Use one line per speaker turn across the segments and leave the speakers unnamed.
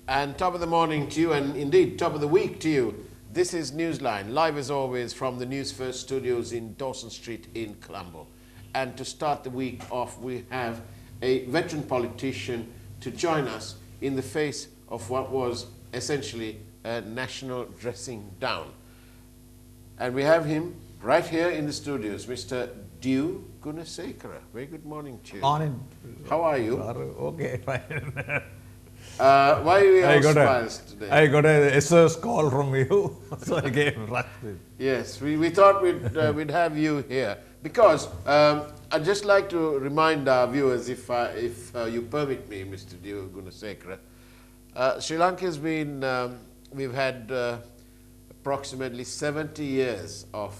And top of the morning to you, and indeed top of the week to you. This is Newsline, live as always from the Newsfirst studios in Dawson Street in Colombo. And to start the week off, we have a veteran politician to join us in the face of what was essentially a national dressing down. And we have him right here in the studios, Mr. D.E.W. Gunasekara. Very good morning to you.
Morning.
How are you?
Okay, fine.
Why are you all smiles today?
I got a SOS call from you, so I came rushed.
Yes, we thought we'd have you here because I'd just like to remind our viewers, if you permit me, Mr. D.E.W. Gunasekara, Sri Lanka has been, we've had approximately 70 years of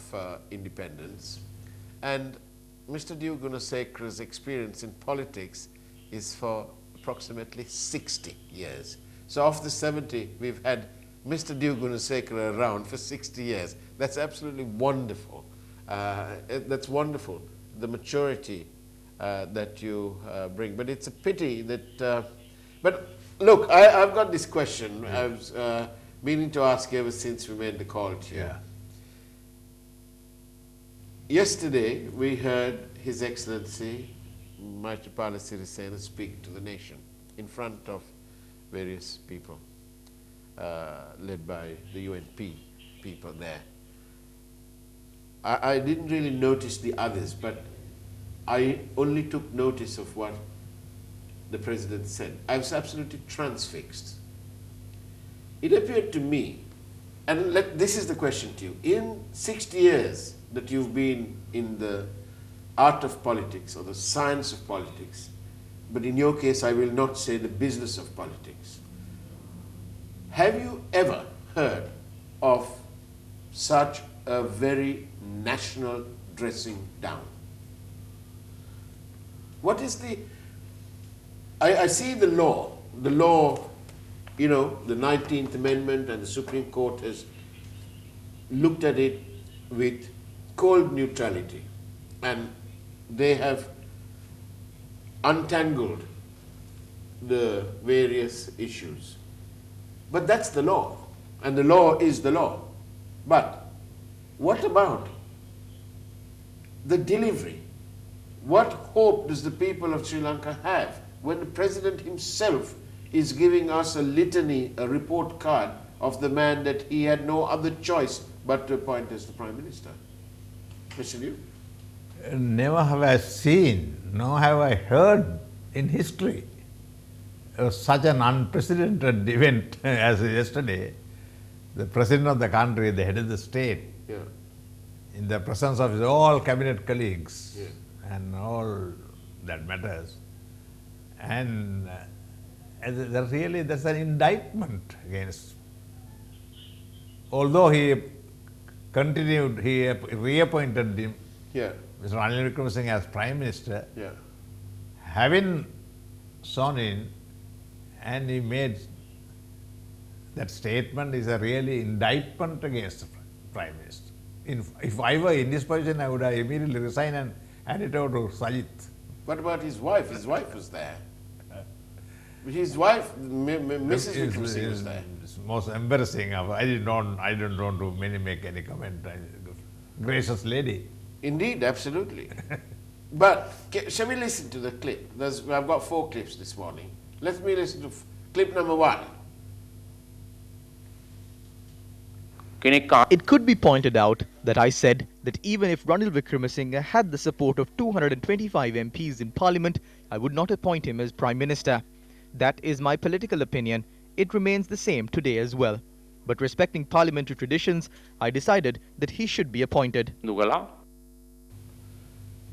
independence, and Mr. D.E.W. Gunasekara's experience in politics is for approximately 60 years. So of the 70, we've had Mr. D.E.W. Gunasekara around for 60 years. That's absolutely wonderful. That's wonderful, the maturity that you bring. But it's a pity that, but look, I've got this question. Yeah. I was meaning to ask ever since we made the call to you. Yeah. Yesterday, we heard His Excellency Maithripala Sirisena speak to the nation in front of various people, led by the UNP people there. I didn't really notice the others, but I only took notice of what the President said. I was absolutely transfixed. It appeared to me, and this is the question to you, in 60 years that you've been in the art of politics or the science of politics, but in your case I will not say the business of politics. Have you ever heard of such a very national dressing down? What is the, I see the law, you know, the 19th Amendment, and the Supreme Court has looked at it with cold neutrality, and they have untangled the various issues. But that's the law, and the law is the law. But what about the delivery? What hope does the people of Sri Lanka have when the President himself is giving us a litany, a report card of the man that he had no other choice but to appoint as the Prime Minister? Mr. Liu?
Never have I seen, nor have I heard in history such an unprecedented event as yesterday. The President of the country, the head of the state, yeah, in the presence of his all cabinet colleagues, yeah, and all that matters. And there's an indictment against, although he continued, he reappointed him, yeah, Mr. Ranil Wickremesinghe as Prime Minister, yeah, having sworn in, and he made that statement is a really indictment against the Prime Minister. If I were in this position, I would have immediately resigned and handed it over to Sajith.
What about his wife? His wife was there. His wife, Mrs. Wickremesinghe, was there.
It's most embarrassing. I don't want to make any comment. Gracious lady.
Indeed, absolutely. But shall we listen to the clip? I've got 4 clips this morning. Let me listen to clip number 1.
It could be pointed out that I said that even if Ranil Wickremesinghe had the support of 225 MPs in Parliament, I would not appoint him as Prime Minister. That is my political opinion. It remains the same today as well. But respecting parliamentary traditions, I decided that he should be appointed.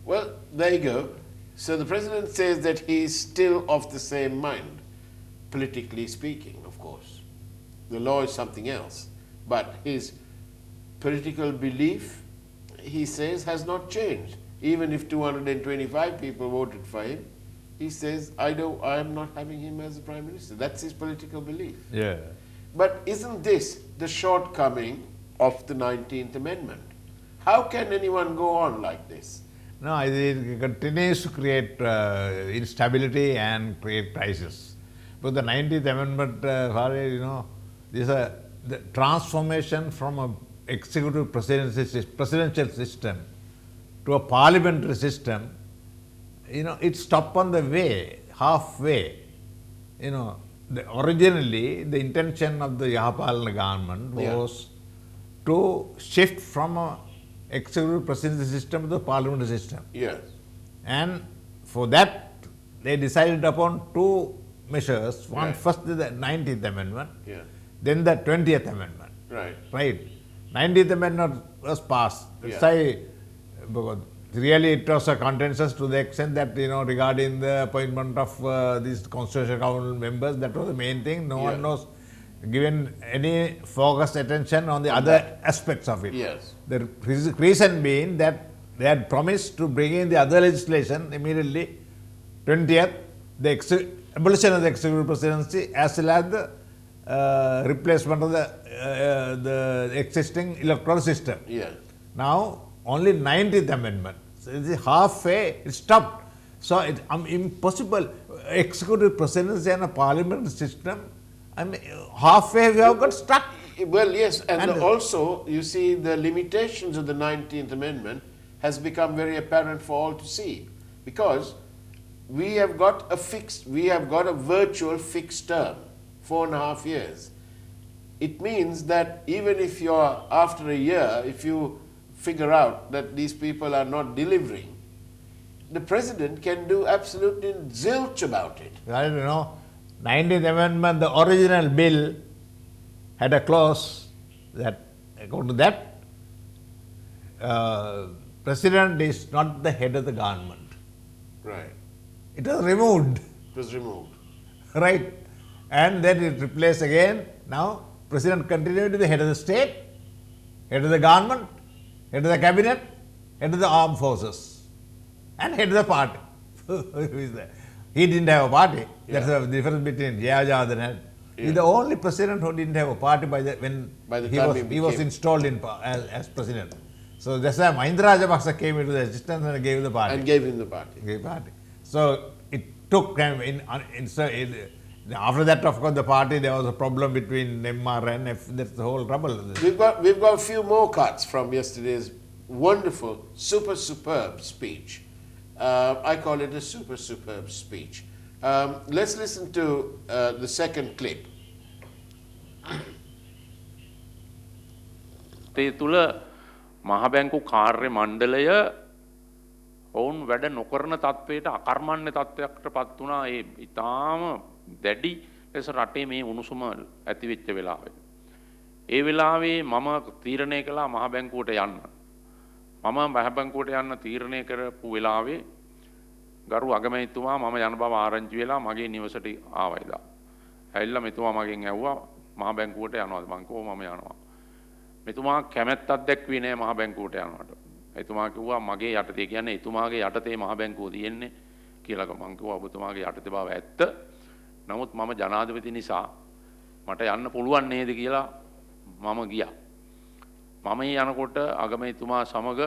Well, there you go. So the President says that he is still of the same mind, politically speaking, of course. The law is something else. But his political belief, he says, has not changed. Even if 225 people voted for him, he says, I am not having him as the Prime Minister. That's his political belief.
Yeah.
But isn't this the shortcoming of the 19th Amendment? How can anyone go on like this?
No, it continues to create instability and create crisis. But the 19th Amendment, this is the transformation from a executive presidential system to a parliamentary system. It stopped on the way, halfway. Originally, the intention of the Yahapalana government was to shift from a executive presidential system to the parliamentary system.
Yes.
And for that, they decided upon two measures. One,
Right.
first the 19th Amendment,
Yeah.
then the 20th Amendment.
Right.
Right. 19th Amendment was passed.
Yeah.
Because really it was a contentious to the extent that, regarding the appointment of these Constitutional Council members, that was the main thing. No one was given any focused attention on the other aspects of it.
Yes.
The reason being that they had promised to bring in the other legislation immediately, 20th, the abolition of the executive presidency as well as the replacement of the existing electoral system.
Yes.
Now, only 19th Amendment. So it is halfway, it stopped. So it's impossible. Executive presidency and a parliamentary system, halfway we have got stuck.
Well, yes, and
And-
also, you see, the limitations of the 19th Amendment has become very apparent for all to see, because we have got a virtual fixed term, 4.5 years. It means that even if you're, after a year, if you figure out that these people are not delivering, the president can do absolutely zilch about it.
I don't know. 19th Amendment, the original bill had a clause that, according to that, president is not the head of the government.
Right.
It was removed,
It was removed.
right? And then it replaced again. Now, president continued to be head of the state, head of the government, head of the cabinet, head of the armed forces, and head of the party. Who is that? He didn't have a party. That's the difference between Jayajad and Head. He's the only president who didn't have a party
By the
he
time
was,
he
he was
became-
installed as president. So that's why Mahinda Rajapaksa came into the existence and gave the party.
And gave him the party.
So it took time. After that, of course, the party, there was a problem between MR and F. That's the whole trouble.
We've got a few more cuts from yesterday's wonderful, superb speech. I call it a superb speech. Let's listen to the second clip.
ඒ තුළ මහබැංකු කාර්ය මණ්ඩලය ඔවුන් වැඩ නොකරන තත්ත්වයට අකර්මණ්‍ය තත්ත්වයකට පත් වුණා ඒ ඉතාම දැඩි ලෙස රටේ මේ උණුසුම ඇති වෙච්ච වෙලාවේ. ඒ වෙලාවේ මම තීරණය කළා මහබැංකුවට යන්න. මම මහබැංකුවට යන්න තීරණය කරපු වෙලාවේ ගරු අගමැතිතුමා මම යන බව ආරංචි වෙලා මගේ නිවසට ආවා එදා. ඇවිල්ලා මෙතුමා මගෙන් ඇහුවා මහබැංකුවට යනවාද? මං කිව්වා මම යනවා. මෙතුමා කැමැත්තක් දැක්ුවේ නෑ මහ බැංකුවට යනවට. එතුමා කිව්වා මගේ යටතේ කියන්නේ එතුමාගේ යටතේ මහ බැංකුව තියෙන්නේ කියලා. මං කිව්වා ඔබතුමාගේ යටතේ බව ඇත්ත. නමුත් මම ජනාධිපති නිසා මට යන්න පුළුවන් නේද කියලා මම ගියා. මම යනකොට අගමැතිතුමා සමග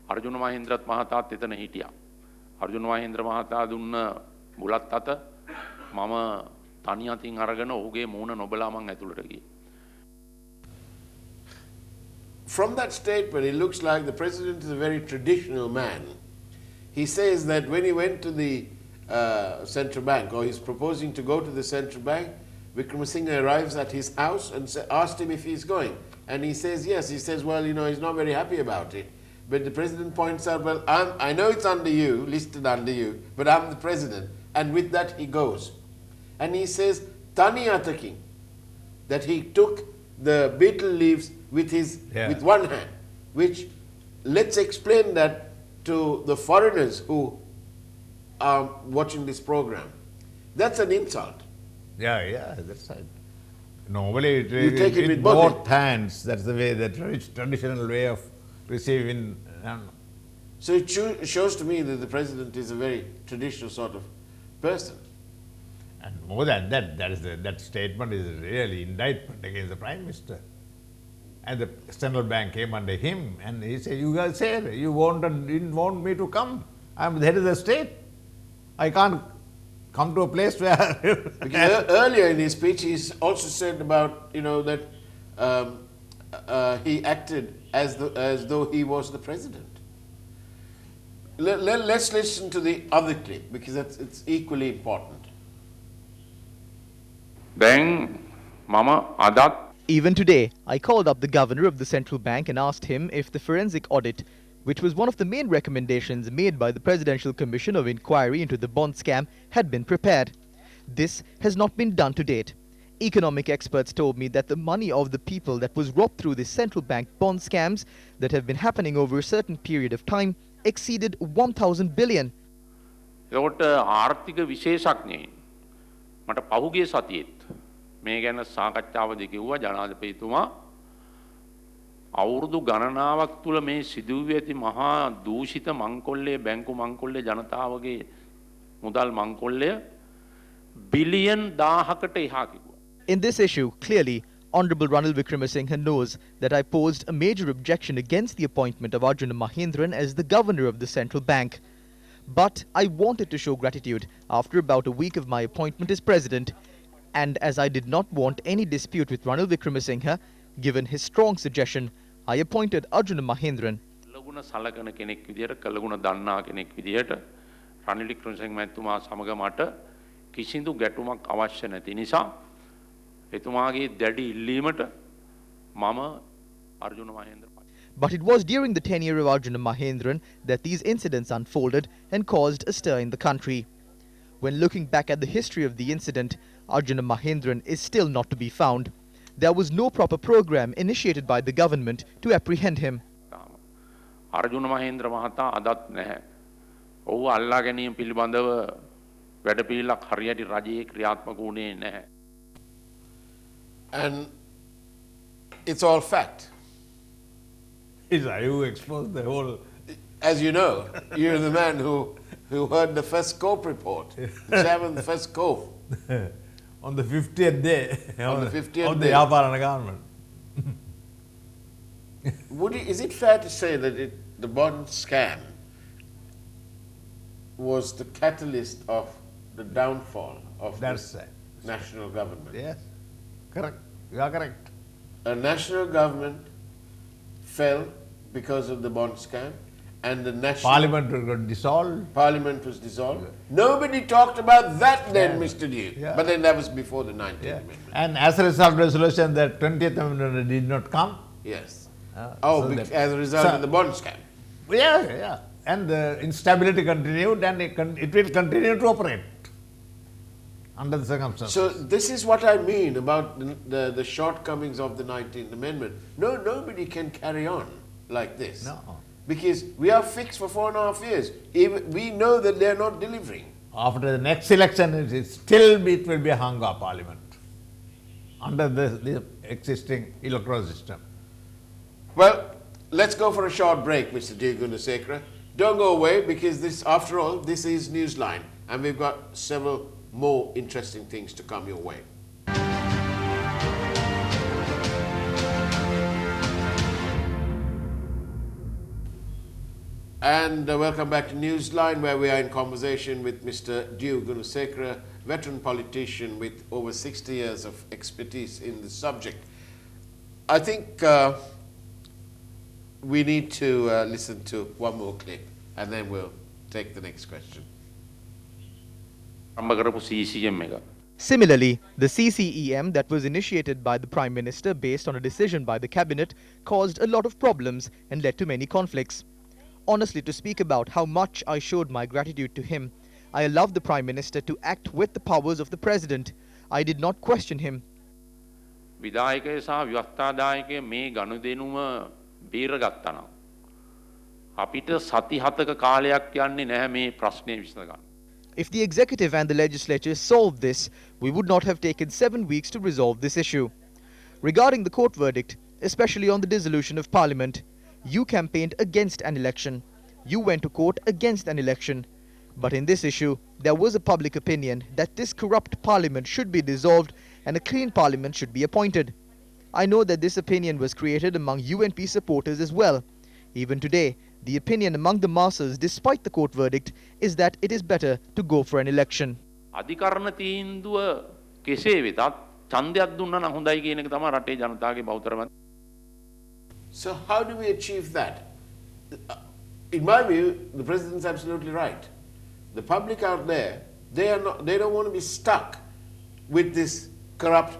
අර්ජුන මහේන්ද්‍රත් මහතාත් එතන හිටියා. අර්ජුන මහේන්ද්‍ර මහතා දුන්න බුලත් අත මම තනි අතින් අරගෙන ඔහුගේ මූණ නොබලා මං ඇතුළට ගියේ.
From that statement, it looks like the president is a very traditional man. He says that when he went to the central bank, or he's proposing to go to the central bank, Wickremesinghe arrives at his house and asked him if he's going. And he says yes. He says, well, he's not very happy about it. But the president points out, well, I know it's under you, listed under you, but I'm the president. And with that, he goes. And he says, Tani Ataking, that he took the betel leaves with one hand, which, let's explain that to the foreigners who are watching this program. That's an insult.
Yeah, that's right. Normally,
You take it with
both hands. That's the way, the traditional way of receiving.
So it shows to me that the president is a very traditional sort of person.
And more than that, that statement is really indictment against the Prime Minister. And the central bank came under him and he said, you guys said you didn't want me to come. I'm the head of the state. I can't come to a place where
Because earlier in his speech, he's also said about, that he acted as though he was the president. Let's listen to the other clip because it's equally important.
Even today, I called up the governor of the central bank and asked him if the forensic audit, which was one of the main recommendations made by the Presidential Commission of Inquiry into the bond scam, had been prepared. This has not been done to date. Economic experts told me that the money of the people that was robbed through the central bank bond scams that have been happening over a certain period of time exceeded 1,000 billion.
ඒකට ආර්ථික විශේෂඥයින් මට පහුගිය සතියේත් මේ ගැන සාකච්ඡාවදී කිව්වා ජනාධිපතිතුමා අවුරුදු ගණනාවක් තුල මේ සිදුවී ඇති මහා දූෂිත මංකොල්ලේ බැංකු මංකොල්ලේ ජනතාවගේ මුදල් මංකොල්ලය බිලියන් 1000කට එහා කිව්වා.
In this issue, clearly, Honorable Ranil Wickremesinghe knows that I posed a major objection against the appointment of Arjuna Mahendran as the governor of the central bank. But I wanted to show gratitude after about a week of my appointment as president, and as I did not want any dispute with Ranil Wickremesinghe, given his strong suggestion, I appointed Arjuna Mahendran.
කළගුණ සලකන කෙනෙක් විදියට කළගුණ දන්නා කෙනෙක් විදියට රනිල් වික්‍රමසිංහ මහත්මයා සමග මට කිසිදු ගැටුමක් අවශ්‍ය නැති නිසා එතුමාගේ දැඩි ඉල්ලීමට මම Arjuna Mahendra.
But it was during the tenure of Arjuna Mahendran that these incidents unfolded and caused a stir in the country. When looking back at the history of the incident, Arjuna Mahendran is still not to be found. There was no proper program initiated by the government to apprehend him.
Arjuna Mahendra මහතා අදත් නැහැ. ඔහු අල්ලා ගැනීම පිළිබඳව වැඩපිළිවෙලක් හරියට රජයේ ක්‍රියාත්මක වුණේ නැහැ.
And it's all fact.
you exposed the whole...
As you know, you're the man who heard the first COPE report, the chairman of the first COPE.
on the 50th day
On the 50th
of the
day.
Yaparana government.
Is it fair to say that the bond scam was the catalyst of the downfall of
That's
this
right.
national government?
Yes, correct. You are correct.
A national government fell because of the bond scam, and the national
Parliament got dissolved.
Parliament was dissolved. Nobody talked about that then,
Yeah.
Mr. D.
Yeah.
But then that was before the 19th
Yeah.
Amendment.
And as a result of resolution, the 20th Amendment did not come.
Yes.
So
As a result of the bond scam.
Yeah. And the instability continued, and it will continue to operate under the circumstances.
So this is what I mean about the shortcomings of the 19th Amendment. Nobody can carry on like this.
No.
Because we are fixed for 4.5 years. Even we know that they are not delivering.
After the next election, it will be a Hanga parliament under the existing electoral system.
Well, let's go for a short break, Mr. D. Gunasekara. Don't go away because this, after all, this is Newsline, and we've got several more interesting things to come your way. And welcome back to Newsline, where we are in conversation with Mr. D.E.W. Gunasekara, veteran politician with over 60 years of expertise in the subject. I think we need to listen to one more clip, and then we'll take the next question.
Similarly, the CCEM that was initiated by the Prime Minister based on a decision by the Cabinet caused a lot of problems and led to many conflicts. Honestly, to speak about how much I showed my gratitude to him, I allowed the Prime Minister to act with the powers of the President. I did not question him.
විධායකය සහ ව්‍යවස්ථාදායකය මේ ගනුදෙනුම බේරගත්තා නම් අපිට සති 7ක කාලයක් යන්නේ නැහැ මේ ප්‍රශ්නේ විසඳගන්න.
If the executive and the legislature solved this, we would not have taken 7 weeks to resolve this issue. Regarding the court verdict, especially on the dissolution of Parliament, you campaigned against an election. You went to court against an election. But in this issue, there was a public opinion that this corrupt parliament should be dissolved and a clean parliament should be appointed. I know that this opinion was created among UNP supporters as well. Even today, the opinion among the masses, despite the court verdict, is that it is better to go for an election.
අධිකරණ තීන්දුව කෙසේ වෙතත් ඡන්දයක් දුන්නා නම් හොඳයි කියන එක තමයි රටේ ජනතාවගේ බහුතර මත.
So how do we achieve that? In my view, the president's absolutely right. The public out there, they don't want to be stuck with this corrupt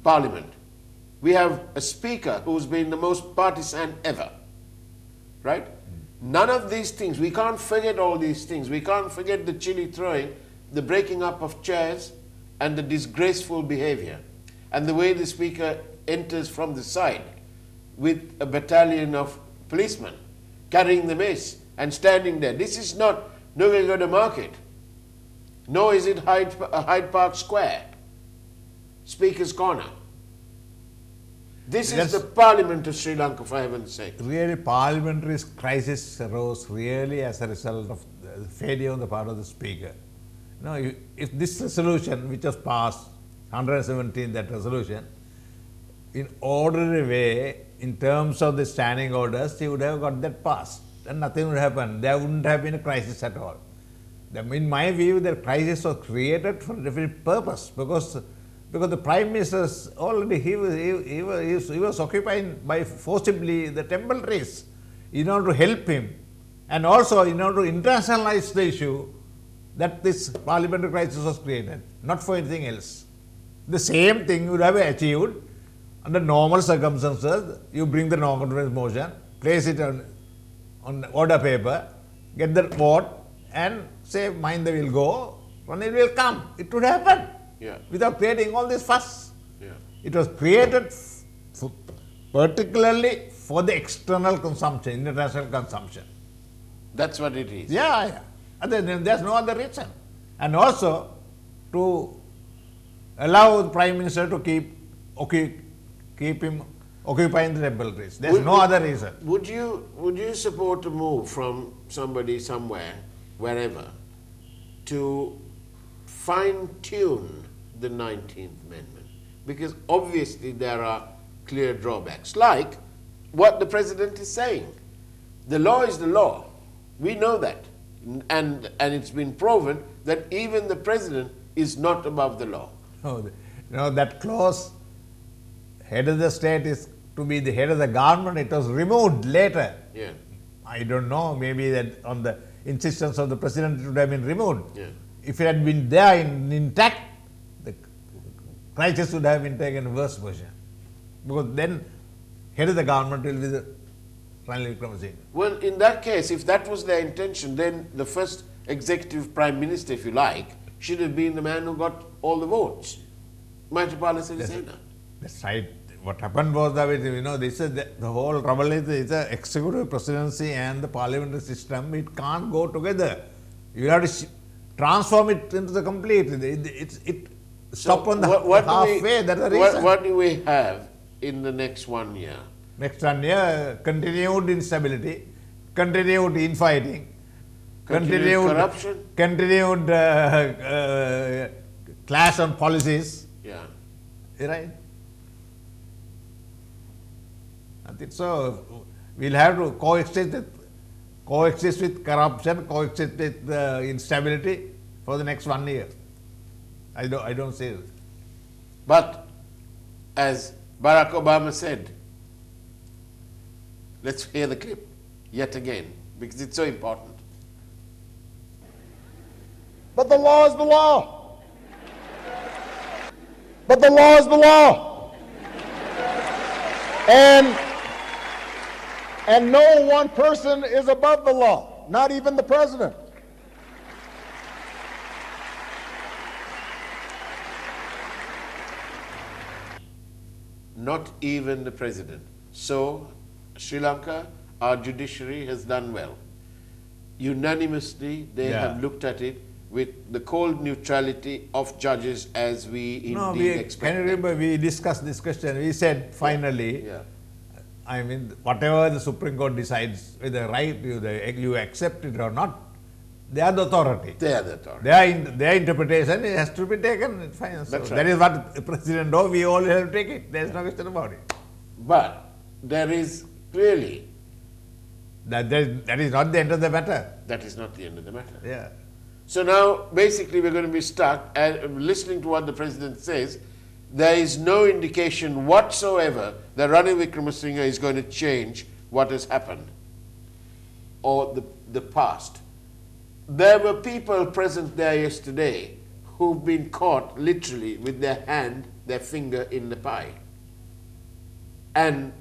parliament. We have a speaker who's been the most partisan ever, right? None of these things, we can't forget all these things. We can't forget the chili throwing, the breaking up of chairs, and the disgraceful behavior. And the way the speaker enters from the side with a battalion of policemen carrying the mace and standing there. This is not Newsfirst Market, nor is it Hyde Park Square, Speaker's Corner. This is the Parliament of Sri Lanka, for heaven's sake.
Really, parliamentary crisis arose really as a result of the failure on the part of the Speaker. No, if this resolution, which was passed, 117, that resolution, in ordinary way, in terms of the standing orders, he would have got that passed and nothing would happen. There wouldn't have been a crisis at all. In my view, the crisis was created for a different purpose because the Prime Minister already, he was occupying by forcibly the temple trees in order to help him and also in order to internationalize the issue that this parliamentary crisis was created, not for anything else. The same thing would have achieved under normal circumstances. You bring the non-confidence motion, place it on order paper, get the vote and say mind the will go, and it will come. It would happen.
Yeah.
Without creating all this fuss.
Yeah.
It was created particularly for the external consumption, international consumption.
That's what it is.
Yeah. There's no other reason. And also to allow the Prime Minister to keep him occupying the temple trees. There's no other reason.
Would you support a move from somebody somewhere, wherever, to fine-tune the 19th Amendment? Because obviously there are clear drawbacks, like what the President is saying. The law is the law. We know that. And it's been proven that even the President is not above the law.
No, that clause, head of the state is to be the head of the government, it was removed later.
Yeah.
I don't know, maybe that on the insistence of the President it would have been removed.
Yeah.
If it had been there intact, the crisis would have been taken worse version. Because then head of the government will be the Ranil Wickremesinghe. Well,
in that case, if that was their intention, then the first executive prime minister, if you like, should have been the man who got all the votes. Maithripala Sirisena.
That's right. What happened was that, this is the whole trouble is the executive presidency and the parliamentary system, it can't go together. You have to transform it into the complete. It stop on the halfway, that's the reason.
What do we have in the next 1 year?
Next 1 year, continued instability, continued infighting,
continued corruption,
continued clash on policies.
Yeah.
Right? I think so. We'll have to coexist with corruption, coexist with instability for the next 1 year. I don't see it.
But as Barack Obama said, let's hear the clip yet again because it's so important.
But the law is the law. But the law is the law. And no one person is above the law, not even the president.
Not even the president. So, Sri Lanka, our judiciary has done well. Unanimously, they have looked at it with the cold neutrality of judges as we expect.
Can you remember we discussed this question? We said finally, I mean, whatever the Supreme Court decides, whether you accept it or not, they are the authority.
They are the authority.
Their interpretation has to be taken. Fine. So
That's right.
That is what the President knows. We all have to take it. There is no question about it.
But there is clearly...
That is not the end of the matter.
That is not the end of the matter.
Yeah.
So now, basically, we're going to be stuck, and listening to what the President says, there is no indication whatsoever that Ranil Wickremesinghe is going to change what has happened or the past. There were people present there yesterday who've been caught literally with their hand, their finger in the pie. And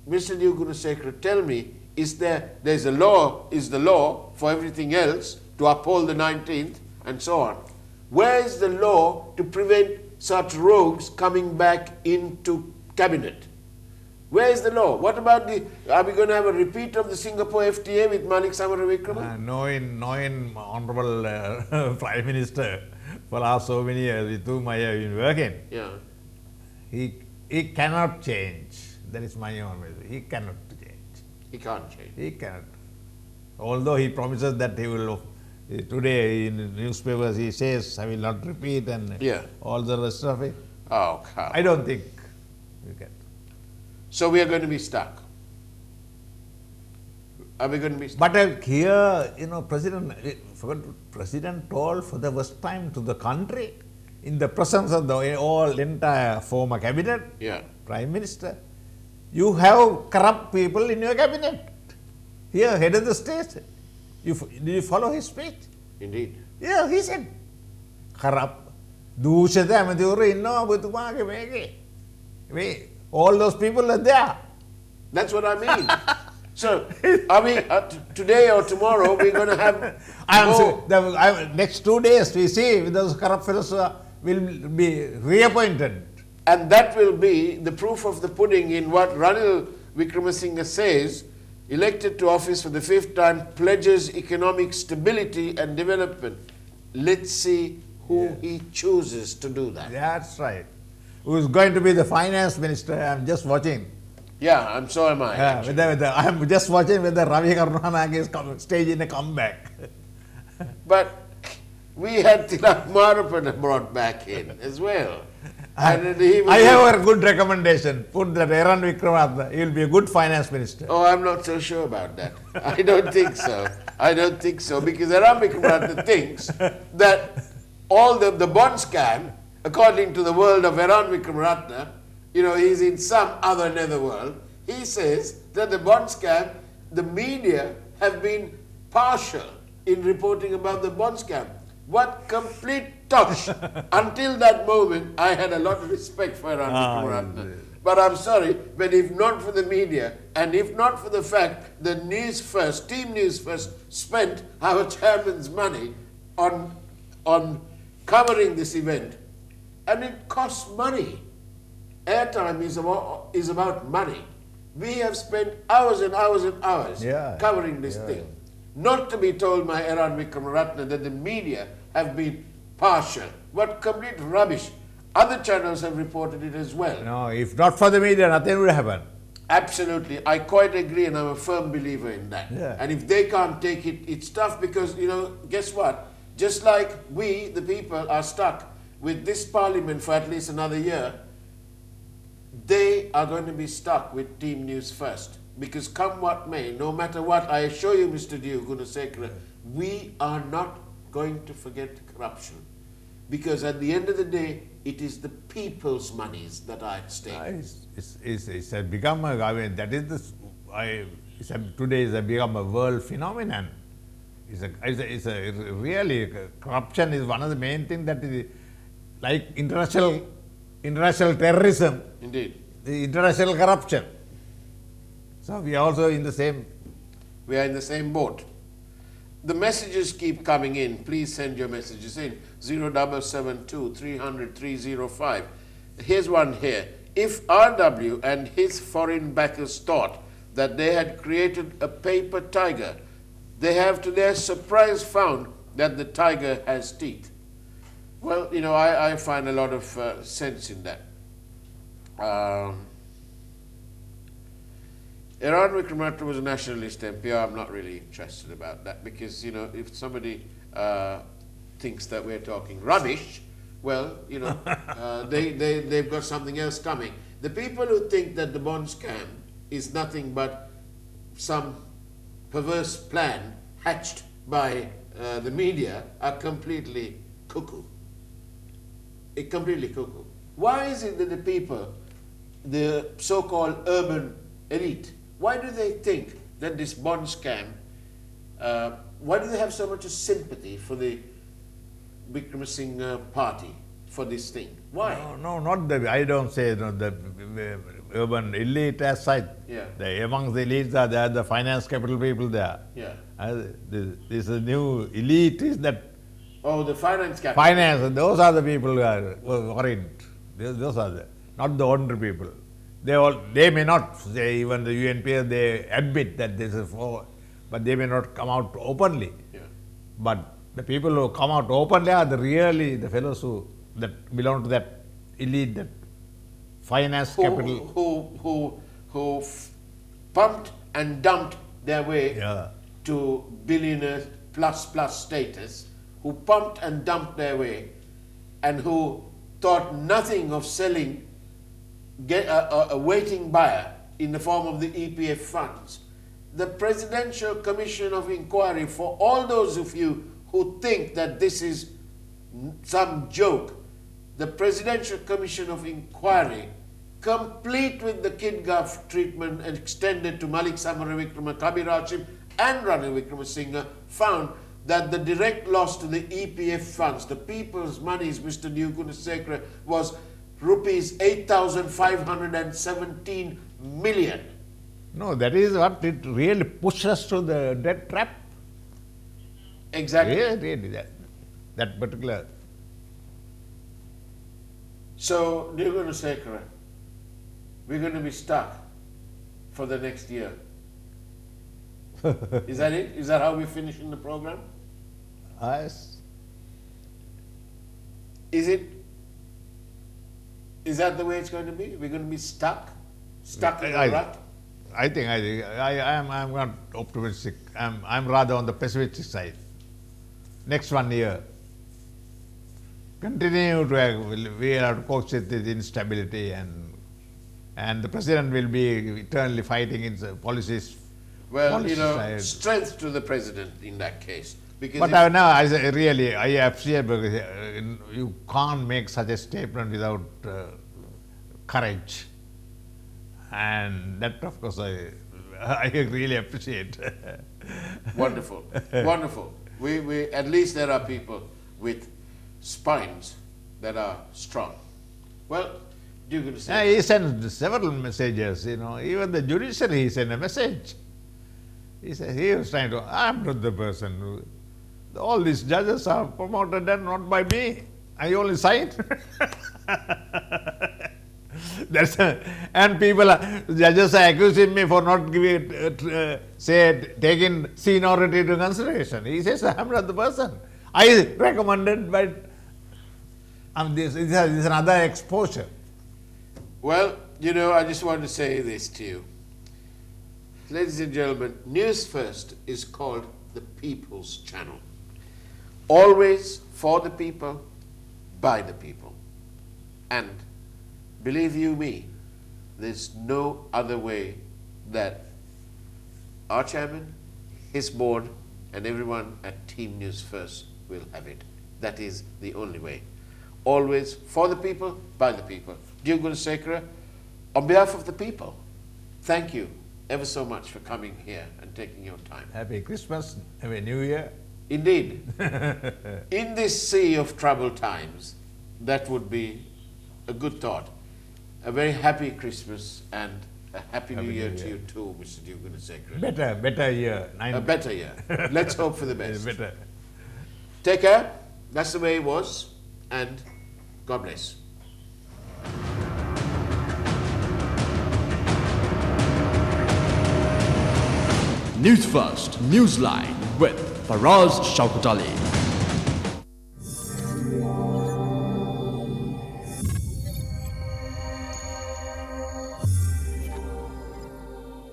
Mr. D.E.W. Gunasekara, tell me, is the law for everything else to uphold the 19th and so on? Where is the law to prevent such rogues coming back into cabinet? Where is the law? What about are we going to have a repeat of the Singapore FTA with Malik Samaravikrama?
Knowing Honorable Prime Minister for last so many years with whom I have been working,
Yeah.
he cannot change. That is my own message. He cannot change.
He can't change.
He cannot. Although he promises that he will, today in newspapers he says, I will not repeat and
Yeah.
all the rest of it.
Oh, come.
I don't think you can.
So we are going to be stuck. Are we going to be stuck?
But here, President told for the first time to the country, in the presence of the entire former cabinet,
Yeah.
Prime Minister, you have corrupt people in your cabinet. Here, head of the state. Did you follow his speech?
Indeed.
Yeah, he said, corrupt. Dushatha ඇමතිවරු ඉන්නවා ඔබතුමාගේ මේකේ. All those people are there.
That's what I mean. So, are we, today or tomorrow, we're going to have
Next 2 days, we see those corrupt fellows will be reappointed.
And that will be the proof of the pudding in what Ranil Wickremesinghe says, elected to office for the 5th time, pledges economic stability and development. Let's see who he chooses to do that.
That's right. Who is going to be the finance minister? I'm just watching.
Yeah, so am I.
I'm just watching whether Ravi Karuණානායක is staging a comeback.
But we had Tilak Marapana brought back in as well. And
I have a good recommendation. Put that Eran Wickremesinghe, he will be a good finance minister.
Oh, I'm not so sure about that. I don't think so. I don't think so, because Eran Wickremesinghe thinks that all the bond scam, according to the world of Eran Wickremesinghe, he's in some other netherworld. He says that the bond scam, the media have been partial in reporting about the bond scam. What complete tosh! Until that moment, I had a lot of respect for Eran Wickremesinghe. But I'm sorry, but if not for the media, and if not for the fact that Newsfirst, Team Newsfirst, spent our chairman's money on covering this event, and it costs money. Airtime is about money. We have spent hours and hours and hours covering this thing. Not to be told by Eran Wickremesinghe that the media have been partial. What complete rubbish. Other channels have reported it as well.
No, if not for the media, nothing would happen.
Absolutely. I quite agree, and I'm a firm believer in that.
Yeah.
And if they can't take it, it's tough because, guess what? Just like we, the people, are stuck with this parliament for at least another year, they are going to be stuck with Team News First. Because come what may, no matter what, I assure you, Mr. D.E.W. Gunasekara, we are not going to forget corruption. Because at the end of the day, it is the people's monies that are at stake.
It's become today is become a world phenomenon. Really, corruption is one of the main things that is like international terrorism.
Indeed.
The international corruption. So we are also in the same.
We are in the same boat. The messages keep coming in. Please send your messages in. 0772 300 305. Here's one here. If R.W. and his foreign backers thought that they had created a paper tiger, they have to their surprise found that the tiger has teeth. Well, I find a lot of sense in that. Eran Wickremesinghe was a nationalist MP. I'm not really interested about that because, if somebody thinks that we're talking rubbish, well, they've got something else coming. The people who think that the bond scam is nothing but some perverse plan hatched by the media are completely cuckoo. Completely cuckoo. Why is it that the people, the so-called urban elite, why do they think that this bond scam, why do they have so much sympathy for the Wickremesinghe party for this thing? Why?
No, not the, I don't say the urban elite as such.
Yeah.
Among the elites are there the finance capital people there.
Yeah.
This new elite is that
Oh, the finance capital.
finance, those are the people who are worried. Those are not the ordinary people. They may not say, even the UNPS, they admit that this is for, but they may not come out openly.
Yeah.
But the people who come out openly are really the fellows that belong to that elite, that finance capital.
Who pumped and dumped their way
Yeah.
to billionaire plus status, who pumped and dumped their way, and who thought nothing of selling a waiting buyer in the form of the EPF funds. The Presidential Commission of Inquiry, for all those of you who think that this is some joke, the Presidential Commission of Inquiry, complete with the Kidgaf treatment and extended to Malik Samaravikrama, Kabir Hashim and Ranil Wickremesinghe, found that the direct loss to the EPF funds, the people's monies, Mr. Gunasekara, was rupees 8,517 million.
No, that is what it really pushes us to the debt trap.
Exactly.
Really, that particular.
So, Gunasekara, we're going to be stuck for the next year. Is that it? Is that how we finish in the program?
Yes.
Is it? Is that the way it's going to be? We're going to be stuck in a rut?
I think I'm not optimistic. I'm rather on the pessimistic side. Next 1 year, continue to we have to cope with this instability, and the president will be eternally fighting its policies.
Well,
side.
Strength to the president in that case. Because
But I appreciate, because you can't make such a statement without courage. And that, of course, I really appreciate.
Wonderful, wonderful. We at least there are people with spines that are strong. Well, you're going to say
He sent several messages, even the judiciary, he sent a message. He said he was trying to, I'm not the person. All these judges are promoted and not by me. I only signed. And judges are accusing me for not taking seniority into consideration. He says, I'm not the person. I recommended, but this is another exposure.
Well, I just want to say this to you. Ladies and gentlemen, News First is called the People's Channel. Always for the people, by the people. And believe you me, there's no other way that our chairman, his board, and everyone at Team News First will have it. That is the only way. Always for the people, by the people. Dear Gunasekara, on behalf of the people, thank you ever so much for coming here and taking your time.
Happy Christmas, Happy New Year.
Indeed. In this sea of troubled times, that would be a good thought. A very happy Christmas and a happy New Year to you too, Mr. Gunasekara.
Better year.
A better year. Let's hope for the best.
Better.
Take care. That's the way it was. And God bless.
Newsfirst Newsline with Faraz Shauketaly.